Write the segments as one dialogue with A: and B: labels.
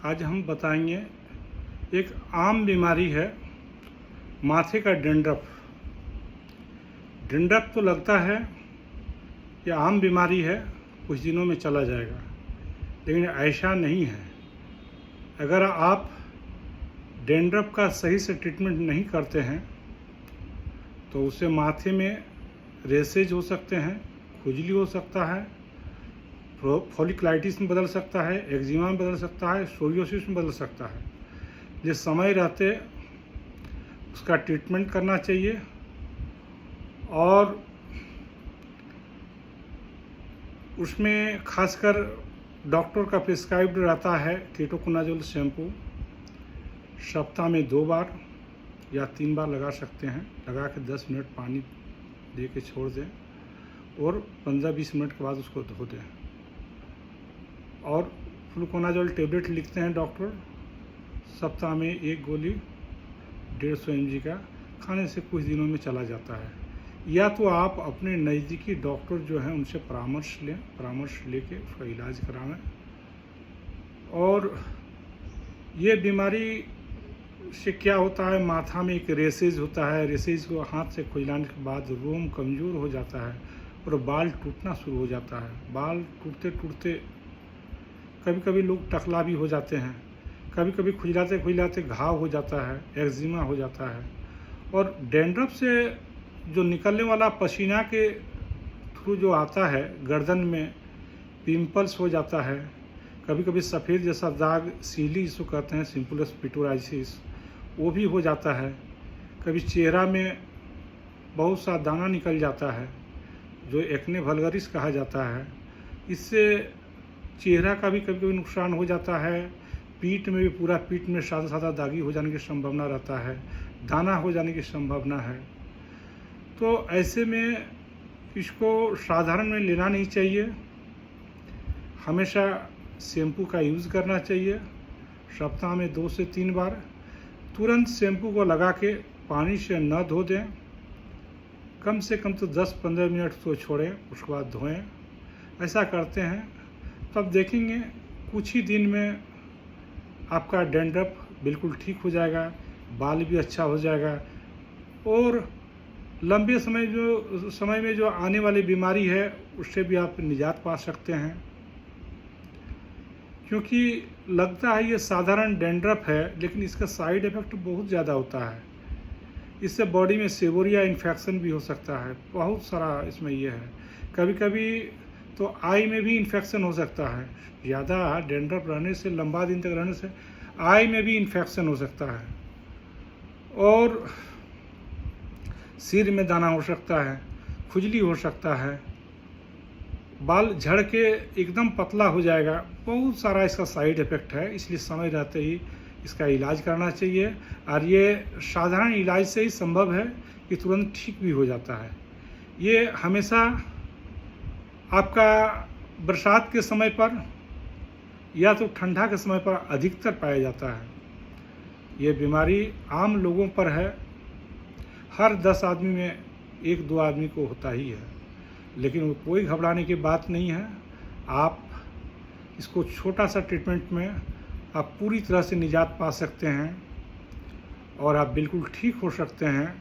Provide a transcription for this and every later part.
A: आज हम बताएंगे एक आम बीमारी है माथे का डेंड्रफ। डेंड्रफ तो लगता है ये आम बीमारी है, कुछ दिनों में चला जाएगा, लेकिन ऐसा नहीं है। अगर आप डेंड्रफ का सही से ट्रीटमेंट नहीं करते हैं तो उससे माथे में रेसेज हो सकते हैं, खुजली हो सकता है, फॉलिकुलाइटिस में बदल सकता है, एक्जिमा में बदल सकता है, सोरियोसिस में बदल सकता है। जिस समय रहते उसका ट्रीटमेंट करना चाहिए और उसमें खासकर डॉक्टर का प्रिस्क्राइब्ड रहता है कीटोकोनाजोल शैम्पू। सप्ताह में 2 बार या 3 बार लगा सकते हैं। लगा के 10 मिनट पानी दे के छोड़ दें और 15-20 मिनट के बाद उसको धो दें। और फ्लूकोनाजोल टेबलेट लिखते हैं डॉक्टर, सप्ताह में 1 गोली 150 mg का खाने से कुछ दिनों में चला जाता है। या तो आप अपने नज़दीकी डॉक्टर जो हैं उनसे परामर्श लें, परामर्श लेके उसका इलाज करावें। और ये बीमारी से क्या होता है, माथा में एक रेसेज होता है। रेसेज को हाथ से खुजलाने के बाद रोम कमज़ोर हो जाता है और बाल टूटना शुरू हो जाता है। बाल टूटते टूटते कभी कभी लोग टकला भी हो जाते हैं, कभी कभी खुजलाते खुजलाते घाव हो जाता है, एक्जिमा हो जाता है। और डेंड्रफ से जो निकलने वाला पसीना के थ्रू जो आता है, गर्दन में पिंपल्स हो जाता है, कभी कभी सफ़ेद जैसा दाग, सीली जिसको कहते हैं, सिम्प्लस पिटोराइसिस, वो भी हो जाता है। कभी चेहरा में बहुत सा दाना निकल जाता है जो एक्ने वल्गरिस कहा जाता है। इससे चेहरा का भी कभी कभी नुकसान हो जाता है। पीठ में भी, पूरा पीठ में सादा सादा दागी हो जाने की संभावना रहता है, दाना हो जाने की संभावना है। तो ऐसे में इसको साधारण में लेना नहीं चाहिए, हमेशा शैम्पू का यूज़ करना चाहिए। सप्ताह में 2 से 3 बार तुरंत शैम्पू को लगा के पानी से न धो दें, कम से कम तो 10-15 मिनट तो छोड़ें, उसके बाद धोएं। ऐसा करते हैं तब देखेंगे कुछ ही दिन में आपका डेंड्रफ बिल्कुल ठीक हो जाएगा, बाल भी अच्छा हो जाएगा और लंबे समय में जो आने वाली बीमारी है उससे भी आप निजात पा सकते हैं। क्योंकि लगता है ये साधारण डेंड्रफ है, लेकिन इसका साइड इफ़ेक्ट बहुत ज़्यादा होता है। इससे बॉडी में सेबोरिया इन्फेक्शन भी हो सकता है, बहुत सारा इसमें ये है। कभी कभी तो आई में भी इन्फेक्शन हो सकता है। ज़्यादा डेंड्रफ रहने से, लंबा दिन तक रहने से आई में भी इन्फेक्शन हो सकता है और सिर में दाना हो सकता है, खुजली हो सकता है, बाल झड़ के एकदम पतला हो जाएगा। बहुत सारा इसका साइड इफ़ेक्ट है, इसलिए समय रहते ही इसका इलाज करना चाहिए। और ये साधारण इलाज से ही संभव है कि तुरंत ठीक भी हो जाता है। ये हमेशा आपका बरसात के समय पर या तो ठंडा के समय पर अधिकतर पाया जाता है। ये बीमारी आम लोगों पर है, हर 10 आदमी में 1-2 आदमी को होता ही है, लेकिन वो कोई घबराने की बात नहीं है। आप इसको छोटा सा ट्रीटमेंट में आप पूरी तरह से निजात पा सकते हैं और आप बिल्कुल ठीक हो सकते हैं।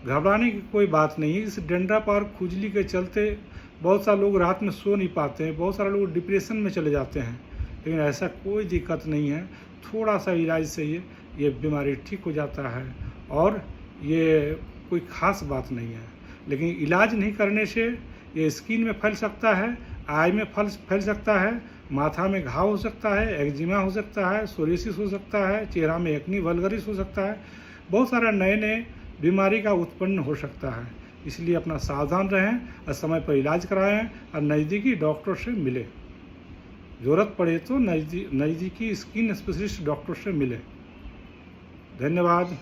A: घबराने की कोई बात नहीं है। इस डेंड्रफ और खुजली के चलते बहुत सारे लोग रात में सो नहीं पाते हैं, बहुत सारे लोग डिप्रेशन में चले जाते हैं, लेकिन ऐसा कोई दिक्कत नहीं है। थोड़ा सा इलाज से ये बीमारी ठीक हो जाता है और ये कोई ख़ास बात नहीं है। लेकिन इलाज नहीं करने से ये स्किन में फैल सकता है, आई में फैल सकता है, माथा में घाव हो सकता है, एक्जिमा हो सकता है, सोरियोसिस हो सकता है, चेहरा में एक्ने वल्गरिस हो सकता है। बहुत सारा नए बीमारी का उत्पन्न हो सकता है। इसलिए अपना सावधान रहें और समय पर इलाज कराएं और नज़दीकी डॉक्टर से मिलें। ज़रूरत पड़े तो नज़दीकी स्किन स्पेशलिस्ट डॉक्टर से मिलें। धन्यवाद।